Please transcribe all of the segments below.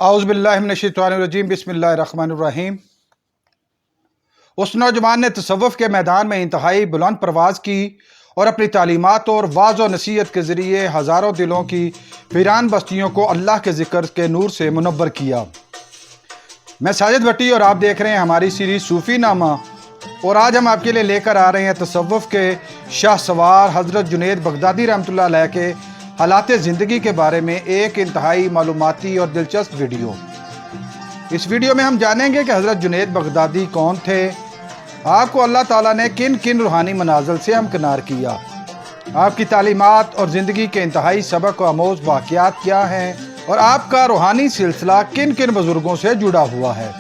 औज़ु बिल्लाहि मिनश्शैतानिर्रजीम बिस्मिल्लाहिर्रहमानिर्रहीम। उस नौजवान ने तसव्वुफ़ के मैदान में इंतहाई बुलंद परवाज़ की और अपनी तालीमात और वाज़ और नसीहत के ज़रिए हज़ारों दिलों की वीरान बस्तियों को अल्लाह के ज़िक्र के नूर से मुनव्वर किया। मैं साजिद भट्टी और आप देख रहे हैं हमारी सीरीज़ सूफ़ी नामा, और आज हम आपके लिए लेकर आ रहे हैं तसव्वुफ़ के शाहसवार हज़रत जुनैद बगदादी रहमतुल्लाह अलैह के हालात ज़िंदगी के बारे में एक इंतहाई मालूमाती और दिलचस्प वीडियो। इस वीडियो में हम जानेंगे कि हज़रत जुनैद बगदादी कौन थे, आपको अल्लाह ताला ने किन किन रूहानी मनाज़िल से हमकिनार किया, आपकी तालीमात और ज़िंदगी के इंतहाई सबक व आमोज़ वाक़यात क्या हैं, और आपका रूहानी सिलसिला किन किन बुज़ुर्गों से जुड़ा हुआ है।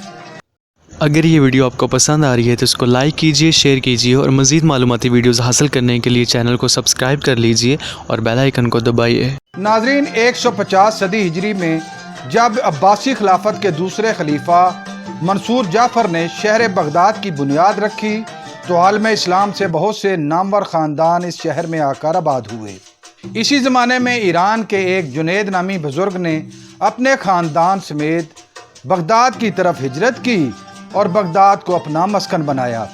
अगर ये वीडियो आपको पसंद आ रही है तो इसको लाइक कीजिए, शेयर कीजिए और मज़ीद मालूमाती वीडियोज़ हासिल करने के लिए चैनल को सब्सक्राइब कर लीजिए और बेल आइकन को दबाइए। नाज़रीन, 150 सदी हिजरी में जब अब्बासी खिलाफत के दूसरे खलीफा मंसूर जाफ़र ने शहर बगदाद की बुनियाद रखी तो आलम इस्लाम से बहुत से नामवर ख़ानदान इस शहर में आकर आबाद हुए। इसी ज़माने में ईरान के एक जुनैद नामी बुज़ुर्ग ने अपने ख़ानदान समेत बगदाद की तरफ हिजरत की और बगदाद को अपना मस्कन बनाया।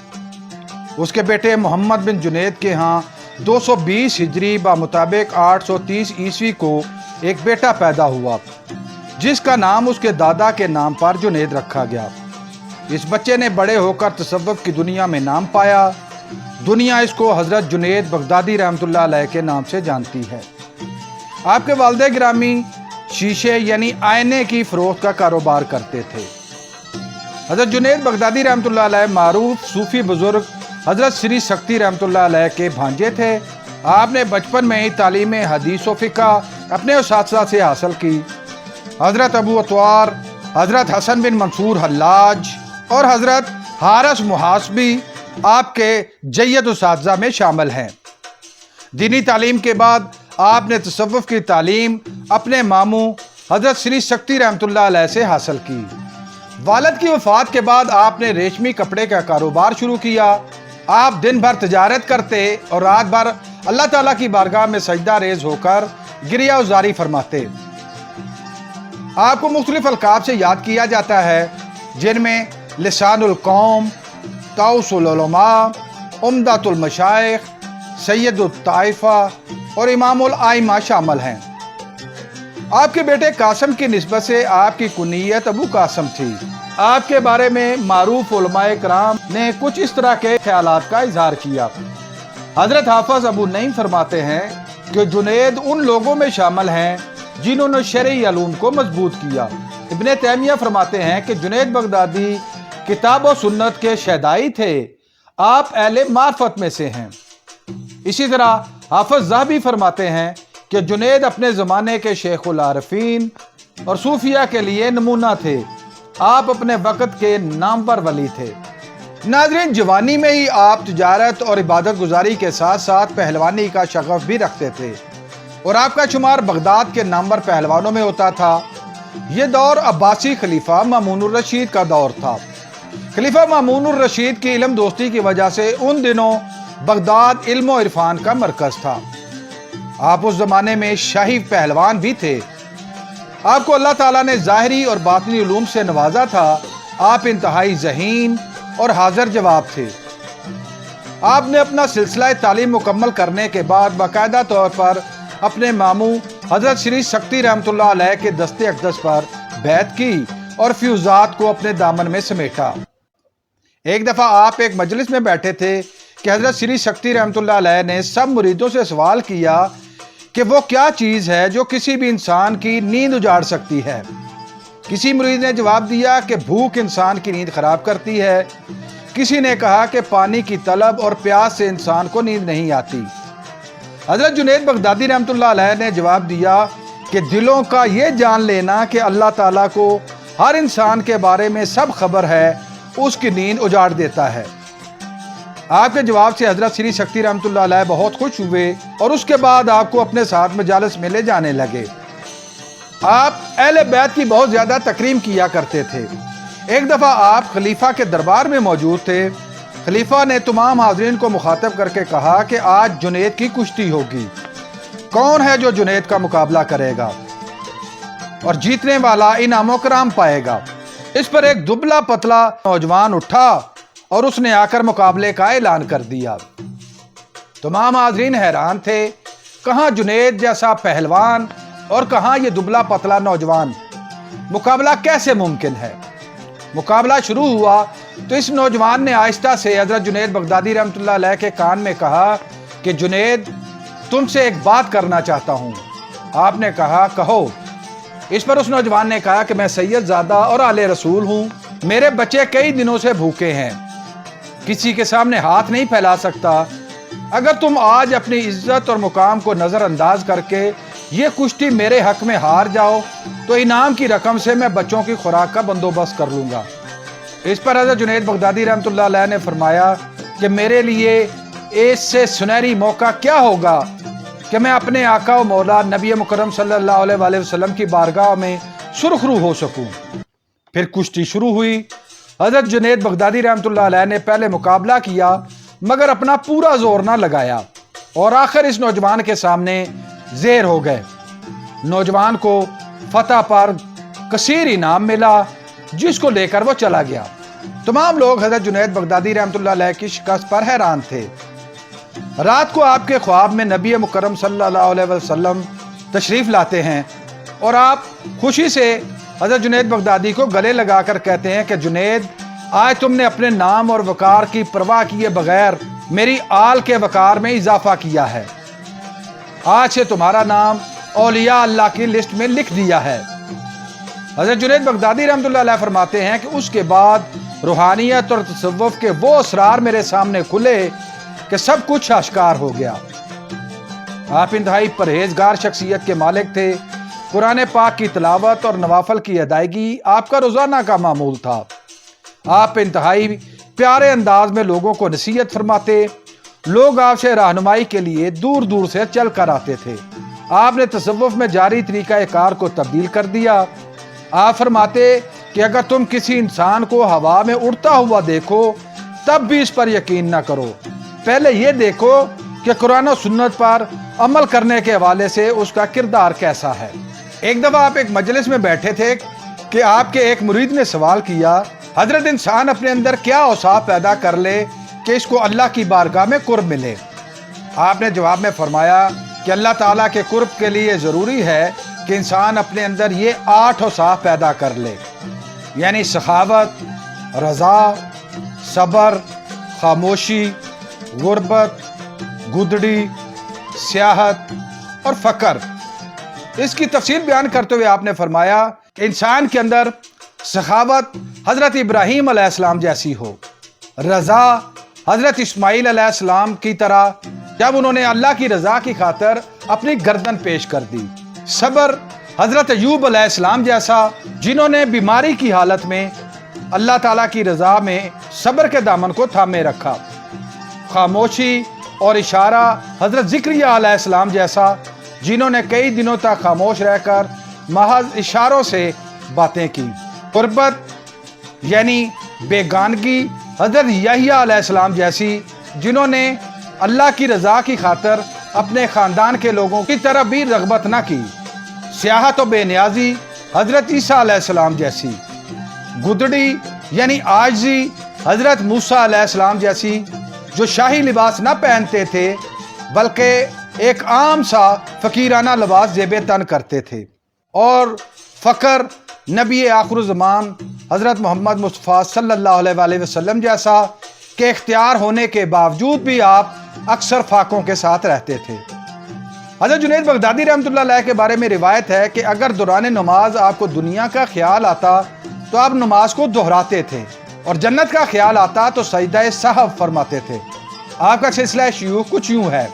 उसके बेटे मोहम्मद बिन जुनैद के यहाँ 220 हिजरी बा मुताबिक 830 ईस्वी को एक बेटा पैदा हुआ, जिसका नाम उसके दादा के नाम पर जुनैद रखा गया। इस बच्चे ने बड़े होकर तसव्वुफ़ की दुनिया में नाम पाया। दुनिया इसको हज़रत जुनैद बगदादी रहमतुल्लाह अलैह के नाम से जानती है। आपके वालिद गिरामी शीशे यानी आईने की फ़रोख्त का कारोबार करते थे। हज़रत जुनैद बगदादी रहमतुल्लाह अलैह मारूफ सूफ़ी बुज़ुर्ग हज़रत श्री सक्ती रहमतुल्लाह अलैह के भांजे थे। आपने बचपन में ही तालीम हदीस व फ़िक़्ह अपने उस्ताद से हासिल की। हज़रत अबू अतवार, हज़रत हसन बिन मंसूर हल्लाज और हज़रत हारिस मुहासबी आपके जय्यद उस्ताद में शामिल हैं। दीनी तालीम के बाद आपने तसव्वुफ़ की तालीम अपने मामू हज़रत श्री सक्ती रहमतुल्लाह अलैह से हासिल की। वालिद की वफ़ात के बाद आपने रेशमी कपड़े का कारोबार शुरू किया। आप दिन भर तजारत करते और रात भर अल्लाह ताला की बारगाह में सजदा रेज़ होकर गिरिया उज़ारी फरमाते। आपको मुख्तलिफ अलकाब से याद किया जाता है, जिनमें लिसानुल कौम, ताउसुल उलमा, उम्दतुल मशाइख, सैयदुत ताइफा और इमामुल आइमा शामिल हैं। आपके बेटे कासिम की निस्बत से आपकी कुनियत अबू कासिम थी। आपके बारे में मारूफ उलमाए कराम ने कुछ इस तरह के ख्यालात का इजहार किया। हज़रत हाफिज़ अबू नईम फरमाते हैं कि जुनैद उन लोगों में शामिल हैं जिन्होंने शरई इल्म को मजबूत किया। इब्ने तैमिया फरमाते हैं कि जुनैद बगदादी किताब व सुन्नत के शहदाई थे। आप अहले मार्फत में से हैं। इसी तरह हाफिज़ ज़हबी फरमाते हैं कि जुनैद अपने ज़माने के शेखुल आरिफीन और सूफिया के लिए नमूना थे। आप अपने वक़्त के नामवर वली थे। नाज़रीन, जवानी में ही आप तिजारत और इबादत गुजारी के साथ साथ पहलवानी का शगफ भी रखते थे और आपका शुमार बगदाद के नामवर पहलवानों में होता था। ये दौर अब्बासी खलीफा मामूनुर रशीद का दौर था। खलीफा मामूनुर रशीद की इल्म दोस्ती की वजह से उन दिनों बगदाद इल्म और इरफान का मरकज़ था। आप उस ज़माने में शाही पहलवान भी थे। आपको अल्लाह ताला ने ज़ाहिरी और बातिनी उलूम से नवाजा था। आप इंतहाई ज़हीन और हाजिर जवाब थे। आपने अपना सिलसिला तालीम मुकम्मल करने के बाद बाकायदा तौर पर अपने मामू हज़रत श्री सक्ती रहमतुल्लाह अलैह के दस्ते अक़दस पर बैत की और फ्यूज़ात को अपने दामन में समेटा। एक दफ़ा आप एक मजलिस में बैठे थे कि हज़रत श्री सक्ती रहमतुल्लाह अलैह ने सब मुरीदों से सवाल किया कि वो क्या चीज़ है जो किसी भी इंसान की नींद उजाड़ सकती है। किसी मुरीद ने जवाब दिया कि भूख इंसान की नींद खराब करती है। किसी ने कहा कि पानी की तलब और प्यास से इंसान को नींद नहीं आती। हज़रत जुनैद बगदादी रहमतुल्लाह अलैह ने जवाब दिया कि दिलों का ये जान लेना कि अल्लाह ताला को हर इंसान के बारे में सब खबर है, उसकी नींद उजाड़ देता है। आपके जवाब से हज़रत श्री सक्ती रहमतुल्लाह अलैह बहुत खुश हुए और उसके बाद आपको अपने साथ मजालिस में ले जाने लगे। आप अहले बैत की बहुत ज़्यादा तकरीम किया करते थे। एक दफ़ा आप खलीफा के दरबार में मौजूद थे। खलीफा ने तमाम हाज़रीन को मुखातब करके कहा कि आज जुनैद की कुश्ती होगी। कौन है जो जुनैद का मुकाबला करेगा? اور جیتنے والا انعام و کرام پائے گا۔ اس پر ایک دبلا پتلا نوجوان اٹھا اور اس نے آ کر مقابلے کا اعلان کر دیا۔ تمام حاضرین حیران تھے، کہاں جنید جیسا پہلوان اور کہاں یہ دبلا پتلا نوجوان، مقابلہ کیسے ممکن ہے؟ مقابلہ شروع ہوا تو اس نوجوان نے آہستہ سے حضرت جنید بغدادی رحمۃ اللہ علیہ کے کان میں کہا کہ جنید، تم سے ایک بات کرنا چاہتا ہوں۔ آپ نے کہا کہو۔ اس پر اس نوجوان نے کہا کہ میں سید زادہ اور آل رسول ہوں، میرے بچے کئی دنوں سے بھوکے ہیں، کسی کے سامنے ہاتھ نہیں پھیلا سکتا۔ اگر تم آج اپنی عزت اور مقام کو نظر انداز کر کے یہ کشتی میرے حق میں ہار جاؤ تو انعام کی رقم سے میں بچوں کی خوراک کا بندوبست کر لوں گا۔ اس پر حضرت جنید بغدادی رحمۃ اللہ علیہ نے فرمایا کہ میرے لیے اس سے سنہری موقع کیا ہوگا کہ میں اپنے آقا و مولا نبی مکرم صلی اللہ علیہ وآلہ وسلم کی بارگاہ میں سرخرو ہو سکوں۔ پھر کشتی شروع ہوئی۔ حضرت جنید بغدادی رحمۃ اللہ علیہ نے پہلے مقابلہ کیا مگر اپنا پورا زور نہ لگایا اور آخر اس نوجوان کے سامنے زیر ہو گئے۔ نوجوان کو فتح پر کثیر انعام ملا جس کو لے کر وہ چلا گیا۔ تمام لوگ حضرت جنید بغدادی رحمۃ اللہ علیہ کی شکست پر حیران تھے۔ رات کو آپ کے خواب میں نبی مکرم صلی اللہ علیہ وسلم تشریف لاتے ہیں اور آپ خوشی سے حضرت جنید بغدادی کو گلے لگا کر کہتے ہیں کہ جنید، آج تم نے اپنے نام اور وقار کی پرواہ کیے بغیر میری آل کے وقار میں اضافہ کیا ہے۔ آج سے تمہارا نام اولیاء اللہ کی لسٹ میں لکھ دیا ہے۔ حضرت جنید بغدادی رحمۃ اللہ علیہ فرماتے ہیں کہ اس کے بعد روحانیت اور تصوف کے وہ اسرار میرے سامنے کھلے کہ سب کچھ اشکار ہو گیا۔ آپ انتہائی پرہیزگار شخصیت کے مالک تھے۔ قرآن پاک کی تلاوت اور نوافل کی ادائیگی آپ کا روزانہ کا معمول تھا۔ آپ انتہائی پیارے انداز میں لوگوں کو نصیحت فرماتے، لوگ آپ سے رہنمائی کے لیے دور دور سے چل کر آتے تھے۔ آپ نے تصوف میں جاری طریقہ کار کو تبدیل کر دیا۔ آپ فرماتے کہ اگر تم کسی انسان کو ہوا میں اڑتا ہوا دیکھو تب بھی اس پر یقین نہ کرو، پہلے یہ دیکھو کہ قرآن و سنت پر عمل کرنے کے حوالے سے اس کا کردار کیسا ہے۔ ایک دفعہ آپ ایک مجلس میں بیٹھے تھے کہ آپ کے ایک مرید نے سوال کیا، حضرت انسان اپنے اندر کیا اوصاف پیدا کر لے کہ اس کو اللہ کی بارگاہ میں قرب ملے؟ آپ نے جواب میں فرمایا کہ اللہ تعالیٰ کے قرب کے لیے ضروری ہے کہ انسان اپنے اندر یہ 8 اوصاف پیدا کر لے، یعنی سخاوت، رضا، صبر، خاموشی، غربت، گدڑی، سیاحت اور فقر۔ اس کی تفصیل بیان کرتے ہوئے آپ نے فرمایا کہ انسان کے اندر سخاوت حضرت ابراہیم علیہ السلام جیسی ہو، رضا حضرت اسماعیل علیہ السلام کی طرح جب انہوں نے اللہ کی رضا کی خاطر اپنی گردن پیش کر دی، صبر حضرت ایوب علیہ السلام جیسا جنہوں نے بیماری کی حالت میں اللہ تعالیٰ کی رضا میں صبر کے دامن کو تھامے رکھا، خاموشی اور اشارہ حضرت زکریا علیہ السلام جیسا جنہوں نے کئی دنوں تک خاموش رہ کر محض اشاروں سے باتیں کی، قربت یعنی بیگانگی حضرت یحییٰ علیہ السلام جیسی جنہوں نے اللہ کی رضا کی خاطر اپنے خاندان کے لوگوں کی طرف بھی رغبت نہ کی، سیاحت و بے نیازی حضرت عیسیٰ علیہ السلام جیسی، گدڑی یعنی عاجزی حضرت موسیٰ علیہ السلام جیسی جو شاہی لباس نہ پہنتے تھے بلکہ ایک عام سا فقیرانہ لباس زیب تن کرتے تھے، اور فقر نبی آخر الزمان حضرت محمد مصطفیٰ صلی اللہ علیہ وآلہ وسلم جیسا کہ اختیار ہونے کے باوجود بھی آپ اکثر فاقوں کے ساتھ رہتے تھے۔ حضرت جنید بغدادی رحمۃ اللہ علیہ کے بارے میں روایت ہے کہ اگر دوران نماز آپ کو دنیا کا خیال آتا تو آپ نماز کو دہراتے تھے، اور جنت کا خیال آتا تو سجدہ سہو فرماتے تھے۔ آپ کا سلسلہ شیوخ کچھ یوں ہے: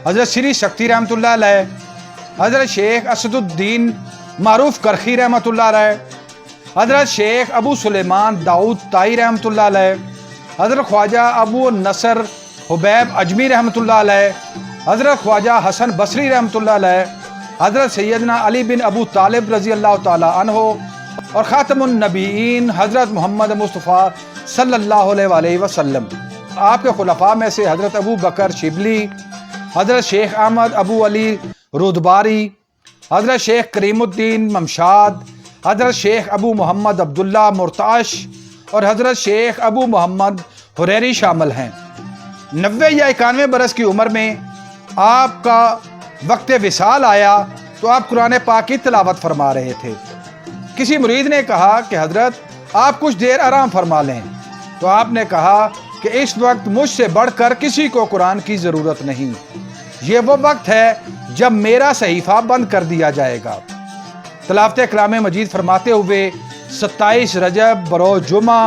حضرت سری شکتی رحمۃ اللہ علیہ، حضرت شیخ اسد الدین معروف کرخی رحمۃ اللہ علیہ، حضرت شیخ ابو سلیمان داؤد طائی رحمۃ اللہ علیہ، حضرت خواجہ ابو النصر حبیب اجمی رحمۃ اللہ علیہ، حضرت خواجہ حسن بصری رحمۃ اللہ علیہ، حضرت سیدنا علی بن ابو طالب رضی اللہ تعالی عنہ، اور خاتم النبیین حضرت محمد مصطفیٰ صلی اللہ علیہ وآلہ وسلم۔ آپ کے خلفاء میں سے حضرت ابو بکر شبلی، حضرت شیخ احمد ابو علی رودباری، हज़रत शेख करीमुद्दीन ममशाद, हज़रत शेख अबू मोहम्मद अब्दुल्ला मुर्ताश और हज़रत शेख अबू मोहम्मद हुरैरी शामिल हैं। 90 या 91 बरस की उम्र में आपका वक्त विसाल आया तो आप कुरान पाक की तिलावत फरमा रहे थे। किसी मुरीद ने कहा कि हज़रत आप कुछ देर आराम फरमा लें, तो आपने कहा कि इस वक्त मुझसे बढ़कर किसी को कुरान की ज़रूरत नहीं, ये वो वक्त है जब मेरा सहीफ़ा बंद कर दिया जाएगा। तिलावत कलाम मजीद फरमाते हुए 27 रजब बरोज़ जुमा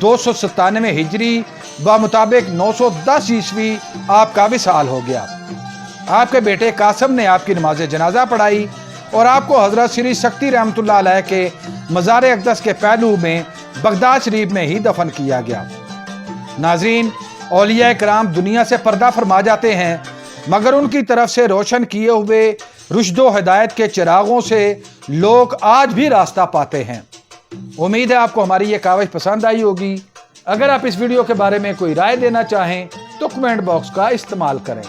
297 हिजरी व मुताबिक 910 ईस्वी आपका विसाल हो गया। आपके बेटे कासम ने आपकी नमाज जनाजा पढ़ाई और आपको हज़रत श्री शक्ति रहमतुल्लाह अलैह के मज़ार अक़दस के पहलू में बगदाद शरीफ में ही दफन किया गया। नाज़रीन, औलिया कराम दुनिया से पर्दा फरमा जाते हैं, मगर उनकी तरफ से रोशन किए हुए रुश्दो हिदायत के चिरागों से लोग आज भी रास्ता पाते हैं। उम्मीद है आपको हमारी ये काविश पसंद आई होगी। अगर आप इस वीडियो के बारे में कोई राय देना चाहें तो कमेंट बॉक्स का इस्तेमाल करें।